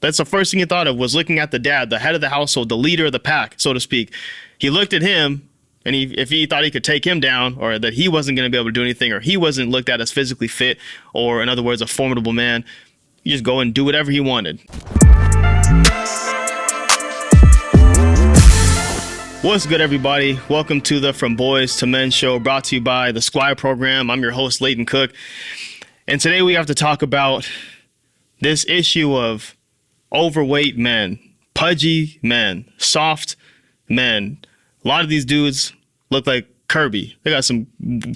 That's the first thing he thought of, was looking at the dad, the head of the household, the leader of the pack, so to speak. He looked at him, and if he thought he could take him down, or that he wasn't going to be able to do anything, or he wasn't looked at as physically fit, or in other words, a formidable man, you just go and do whatever he wanted. What's good, everybody? Welcome to the From Boys to Men show, brought to you by the Squire Program. I'm your host, Leighton Cook. And today we have to talk about this issue of overweight men, pudgy men, soft men. A lot of these dudes look like Kirby. They got some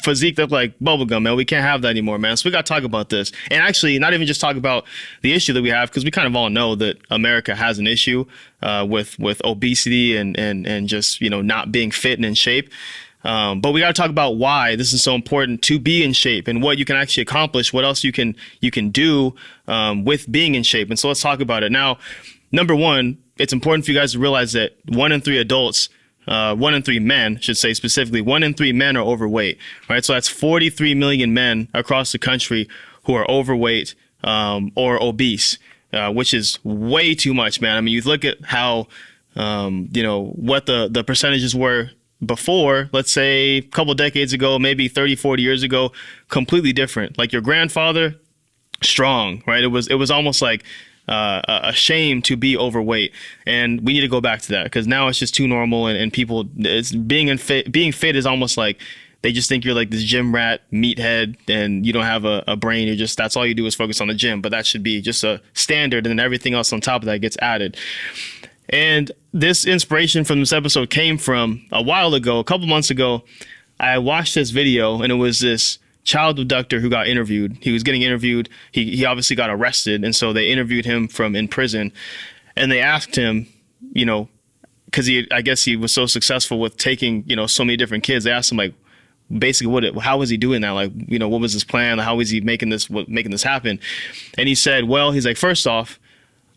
physique that look like bubblegum, man. We can't have that anymore, man. So we got to talk about this. And actually, not even just talk about the issue that we have, because we kind of all know that America has an issue with obesity and just, not being fit and in shape. But we got to talk about why this is so important to be in shape and what you can actually accomplish, what else you can do with being in shape. And so let's talk about it. Now, number one, it's important for you guys to realize that 1 in 3 adults, 1 in 3 men, should say specifically, 1 in 3 men are overweight, right? So that's 43 million men across the country who are overweight or obese, which is way too much, man. I mean, you look at how, what the percentages were before, let's say a couple decades ago, maybe 30, 40 years ago, completely different. Like your grandfather, strong, right? It was almost like a shame to be overweight, and we need to go back to that, because now it's just too normal, and people, it's being fit is almost like they just think you're like this gym rat meathead and you don't have a brain. You're just, that's all you do is focus on the gym. But that should be just a standard, and then everything else on top of that gets added. And this inspiration from this episode came from a while ago, a couple months ago. I watched this video, and it was this child abductor who got interviewed. He was getting interviewed. He obviously got arrested, and so they interviewed him from in prison, and they asked him, because I guess he was so successful with taking, so many different kids. They asked him, like, basically how was he doing that? Like, what was his plan? How was he making this happen? And he said, well, he's like, first off,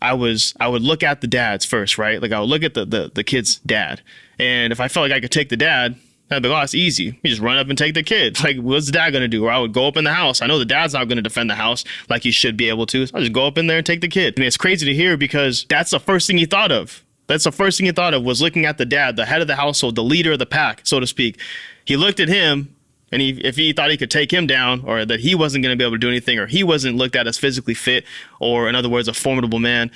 I would look at the dads first, right? Like, I would look at the kid's dad, and if I felt like I could take the dad, I'd be like, oh, it's easy. You just run up and take the kid. Like, what's the dad going to do? Or I would go up in the house. I know the dad's not going to defend the house like he should be able to. So I'll just go up in there and take the kid. I mean, it's crazy to hear, because that's the first thing he thought of. That's the first thing he thought of, was looking at the dad, the head of the household, the leader of the pack, so to speak. He looked at him, and if he thought he could take him down, or that he wasn't going to be able to do anything, or he wasn't looked at as physically fit, or in other words, a formidable man,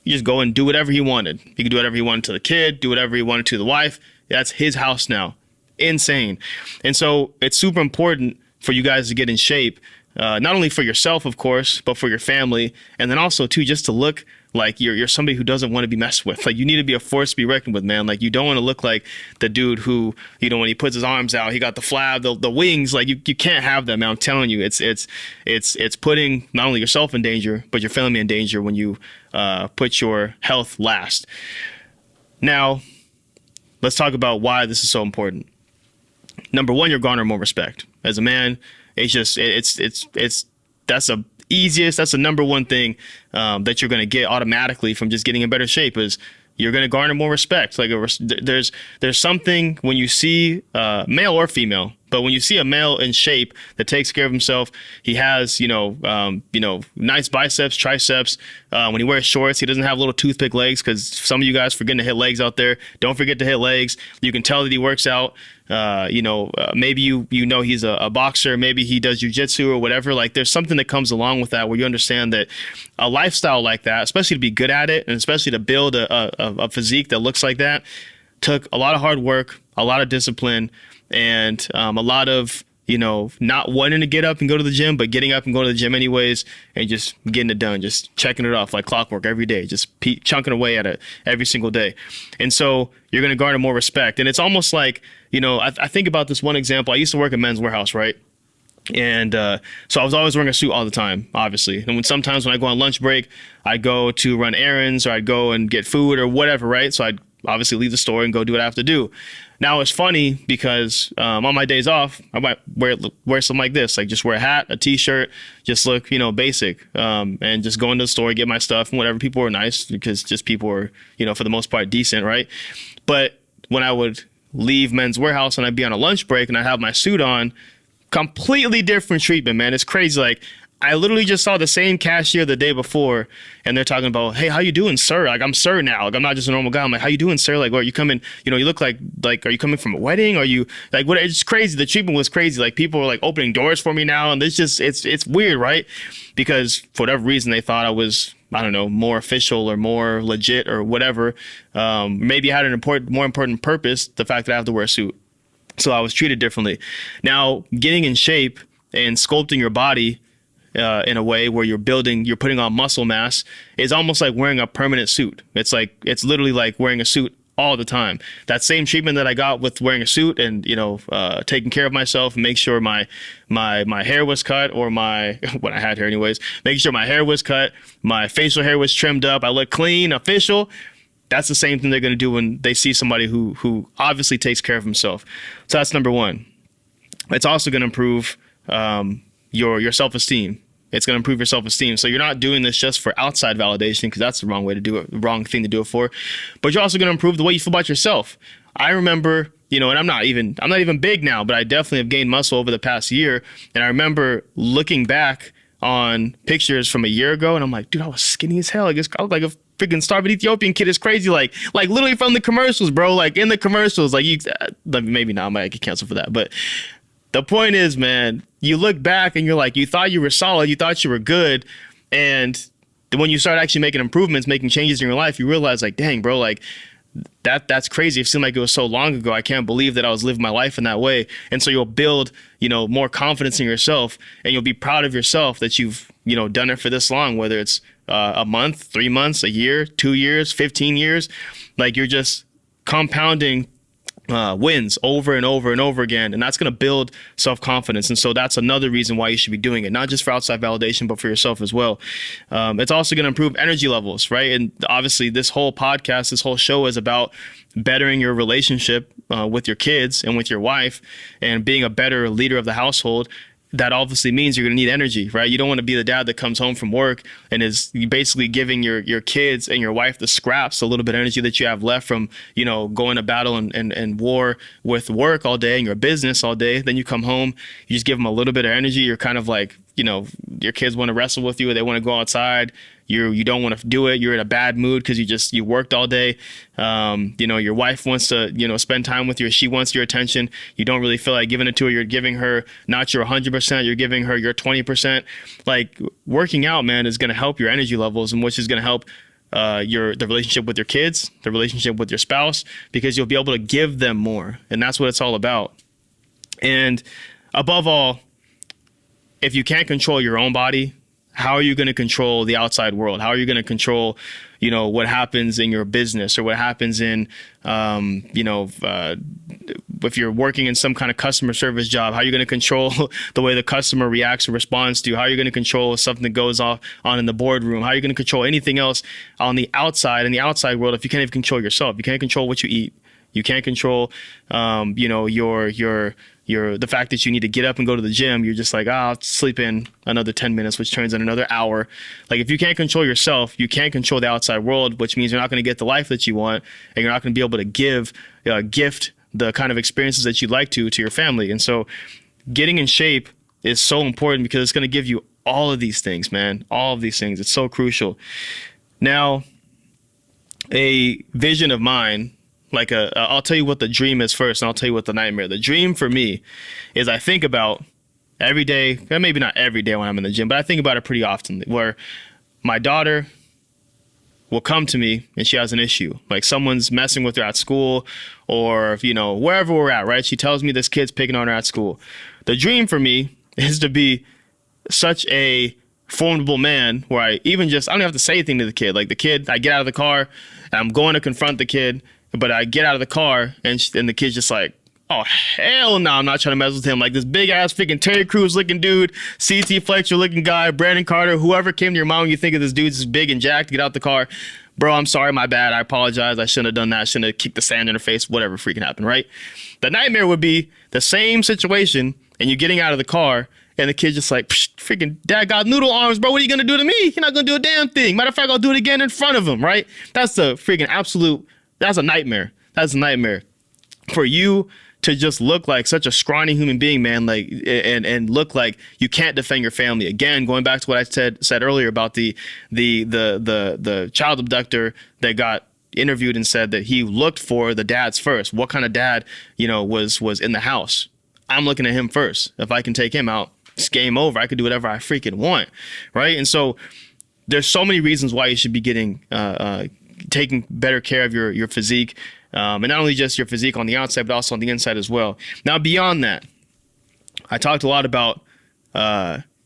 you just go and do whatever he wanted. He could do whatever he wanted to the kid, do whatever he wanted to the wife. That's his house now. Insane. And so it's super important for you guys to get in shape, not only for yourself, of course, but for your family. And then also, too, just to look like you're somebody who doesn't want to be messed with. Like, you need to be a force to be reckoned with, man. Like, you don't want to look like the dude who, when he puts his arms out, he got the flab, the wings. Like, you can't have that, man. I'm telling you, it's putting not only yourself in danger, but your family in danger when you put your health last. Now, let's talk about why this is so important. Number one, you're garner more respect as a man. It's just, that's the number one thing that you're going to get automatically from just getting in better shape, is you're going to garner more respect. Like, there's something when you see male or female, but when you see a male in shape that takes care of himself, he has, nice biceps, triceps. When he wears shorts, he doesn't have little toothpick legs, because some of you guys forgetting to hit legs out there. Don't forget to hit legs. You can tell that he works out. Maybe he's a boxer, maybe he does jujitsu or whatever. Like, there's something that comes along with that, where you understand that a lifestyle like that, especially to be good at it, and especially to build a physique that looks like that, took a lot of hard work, a lot of discipline, and a lot of, not wanting to get up and go to the gym, but getting up and going to the gym anyways, and just getting it done, just checking it off like clockwork every day, just chunking away at it every single day. And so you're going to garner more respect. And it's almost like, I think about this one example. I used to work at Men's Warehouse, right? And so I was always wearing a suit all the time, obviously. And sometimes when I go on lunch break, I'd go to run errands, or I'd go and get food or whatever, right? So I'd obviously leave the store and go do what I have to do. Now, it's funny, because on my days off, I might wear something like this, like just wear a hat, a t-shirt, just look, basic, and just go into the store, get my stuff and whatever. People were nice, because just people were, for the most part, decent, right? But when I would leave Men's Warehouse and I'd be on a lunch break and I'd have my suit on, completely different treatment, man. It's crazy. Like, I literally just saw the same cashier the day before, and they're talking about, hey, how you doing, sir? Like, I'm sir now. Like, I'm not just a normal guy. I'm like, how you doing, sir? Like, are you coming? You know, you look like, are you coming from a wedding? Are you like, what? It's crazy. The treatment was crazy. Like, people were like opening doors for me now, and it's weird, right? Because for whatever reason, they thought I was, I don't know, more official or more legit or whatever. Maybe I had more important purpose, the fact that I have to wear a suit. So I was treated differently. Now, getting in shape and sculpting your body in a way where you're putting on muscle mass is almost like wearing a permanent suit. It's literally like wearing a suit all the time. That same treatment that I got with wearing a suit and, taking care of myself and make sure my hair was cut, or when I had hair anyways, making sure my hair was cut, my facial hair was trimmed up, I look clean, official. That's the same thing they're going to do when they see somebody who obviously takes care of himself. So that's number one. It's also going to improve your self-esteem. It's going to improve your self-esteem. So you're not doing this just for outside validation, because that's the wrong way to do it, the wrong thing to do it for. But you're also going to improve the way you feel about yourself. I remember, and I'm not even big now, but I definitely have gained muscle over the past year. And I remember looking back on pictures from a year ago, and I'm like, dude, I was skinny as hell. I look like a freaking starving Ethiopian kid. Is crazy. Like literally from the commercials, bro. Like in the commercials, like maybe not, I might get canceled for that, but the point is, man, you look back and you're like, you thought you were solid, you thought you were good, and when you start actually making improvements, making changes in your life, you realize, like, dang, bro, like that's crazy. It seemed like it was so long ago. I can't believe that I was living my life in that way. And so you'll build, more confidence in yourself, and you'll be proud of yourself that you've, done it for this long, whether it's a month, 3 months, a year, 2 years, 15 years. Like, you're just compounding wins over and over and over again, and that's going to build self-confidence. And so that's another reason why you should be doing it, not just for outside validation, but for yourself as well. It's also going to improve energy levels, right? And obviously this whole podcast, this whole show is about bettering your relationship with your kids and with your wife, and being a better leader of the household. That obviously means you're going to need energy, right? You don't want to be the dad that comes home from work and is basically giving your kids and your wife the scraps, a little bit of energy that you have left from, going to battle and war with work all day and your business all day. Then you come home, you just give them a little bit of energy. You're kind of like, your kids want to wrestle with you, or they want to go outside. You don't want to do it. You're in a bad mood because you worked all day. Your wife wants to, spend time with you. She wants your attention. You don't really feel like giving it to her. You're giving her not your 100%. You're giving her your 20%. Like, working out, man, is going to help your energy levels, and which is going to help the relationship with your kids, the relationship with your spouse, because you'll be able to give them more. And that's what it's all about. And above all, if you can't control your own body, how are you going to control the outside world? How are you going to control, what happens in your business, or what happens in, if you're working in some kind of customer service job? How are you going to control the way the customer reacts or responds to you? How are you going to control something that goes on in the boardroom? How are you going to control anything else on the outside, in the outside world, if you can't even control yourself? You can't control what you eat. You can't control, the fact that you need to get up and go to the gym. You're just like, I'll sleep in another 10 minutes, which turns in another hour. Like, if you can't control yourself, you can't control the outside world, which means you're not going to get the life that you want, and you're not going to be able to gift the kind of experiences that you'd like to your family. And so getting in shape is so important, because it's going to give you all of these things, man, all of these things. It's so crucial. Now, a vision of mine, I'll tell you what the dream is first, and I'll tell you what the nightmare. The dream for me is, I think about every day, maybe not every day when I'm in the gym, but I think about it pretty often, where my daughter will come to me and she has an issue. Like, someone's messing with her at school, or, wherever we're at, right? She tells me this kid's picking on her at school. The dream for me is to be such a formidable man where I don't have to say anything to the kid. Like, the kid, I get out of the car and I'm going to confront the kid, but I get out of the car and the kid's just like, oh, hell no, I'm not trying to mess with him. Like, this big ass freaking Terry Crews looking dude, CT Fletcher looking guy, Brandon Carter, whoever came to your mind when you think of this dude's big and jacked, get out the car. Bro, I'm sorry, my bad. I apologize. I shouldn't have done that. I shouldn't have kicked the sand in her face, whatever freaking happened, right? The nightmare would be the same situation, and you're getting out of the car, and the kid's just like, freaking dad got noodle arms, bro. What are you going to do to me? You're not going to do a damn thing. Matter of fact, I'll do it again in front of him, right? That's the freaking that's a nightmare. That's a nightmare. For you to just look like such a scrawny human being, man, like, and look like you can't defend your family. Again, going back to what I said earlier about the child abductor that got interviewed and said that he looked for the dads first. What kind of dad, was in the house? I'm looking at him first. If I can take him out, it's game over. I could do whatever I freaking want, right? And so there's so many reasons why you should be getting taking better care of your physique, and not only just your physique on the outside, but also on the inside as well. Now, beyond that, I talked a lot about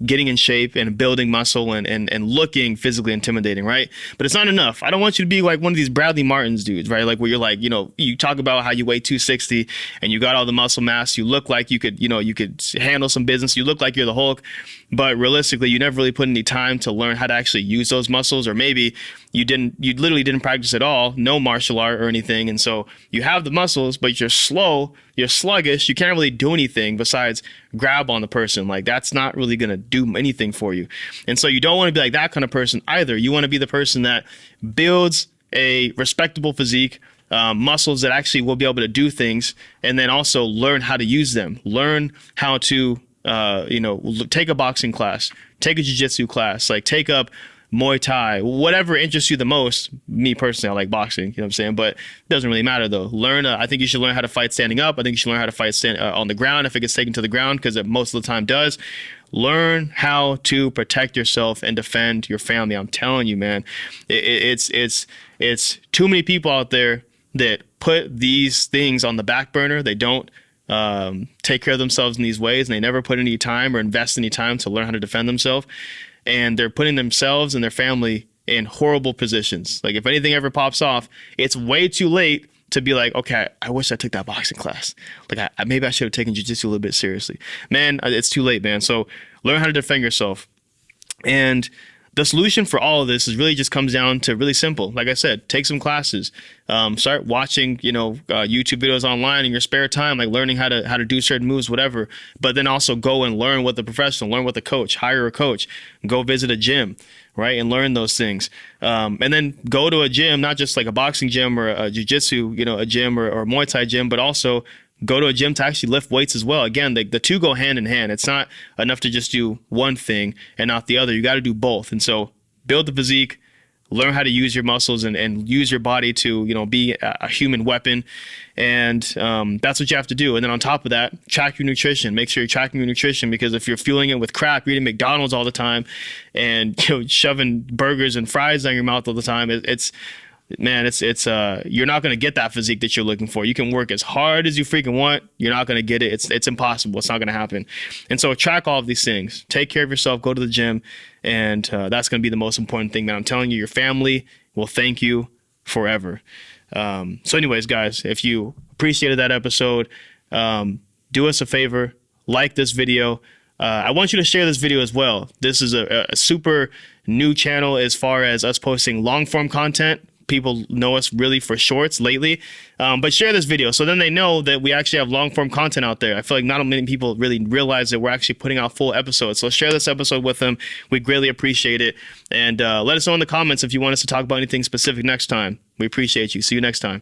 getting in shape and building muscle and looking physically intimidating, right? But it's not enough. I don't want you to be like one of these Bradley Martins dudes, right? Like where you're like, you talk about how you weigh 260 and you got all the muscle mass. You look like you could handle some business. You look like you're the Hulk, but realistically, you never really put any time to learn how to actually use those muscles, or maybe you literally didn't practice at all, no martial art or anything. And so you have the muscles, but you're slow, you're sluggish, you can't really do anything besides grab on the person. Like that's not really going to do anything for you. And so you don't want to be like that kind of person either. You want to be the person that builds a respectable physique, muscles that actually will be able to do things, and then also learn how to use them. Learn how to, take a boxing class, take a jiu-jitsu class, like take up Muay Thai, whatever interests you the most. Me personally, I like boxing, you know what I'm saying? But it doesn't really matter though. I think you should learn how to fight standing up. I think you should learn how to fight on the ground if it gets taken to the ground, because it most of the time does. Learn how to protect yourself and defend your family. I'm telling you, man, it's too many people out there that put these things on the back burner. They don't take care of themselves in these ways, and they never put any time or invest any time to learn how to defend themselves. And they're putting themselves and their family in horrible positions. Like if anything ever pops off, it's way too late to be like, okay, I wish I took that boxing class. Like maybe I should have taken jiu-jitsu a little bit seriously. Man, it's too late, man. So learn how to defend yourself. And the solution for all of this is really just comes down to really simple. Like I said, take some classes, start watching, YouTube videos online in your spare time, like learning how to do certain moves, whatever. But then also go and learn with a professional, learn with a coach, hire a coach, go visit a gym, right? And learn those things. And then go to a gym, not just like a boxing gym or a jiu-jitsu, a gym or a Muay Thai gym, but also go to a gym to actually lift weights as well. Again, the two go hand in hand. It's not enough to just do one thing and not the other. You got to do both. And so build the physique, learn how to use your muscles and use your body to, be a human weapon. And that's what you have to do. And then on top of that, track your nutrition. Make sure you're tracking your nutrition, because if you're fueling it with crap, you're eating McDonald's all the time and shoving burgers and fries down your mouth all the time, it's you're not going to get that physique that you're looking for. You can work as hard as you freaking want. You're not going to get it. It's impossible. It's not going to happen. And so track all of these things. Take care of yourself. Go to the gym. And that's going to be the most important thing that I'm telling you. Your family will thank you forever. So anyways, guys, if you appreciated that episode, do us a favor, like this video. I want you to share this video as well. This is a super new channel as far as us posting long form content. People know us really for shorts lately, but share this video so then they know that we actually have long form content out there. I feel like not many people really realize that we're actually putting out full episodes. So share this episode with them. We greatly appreciate it. And let us know in the comments if you want us to talk about anything specific next time. We appreciate you. See you next time.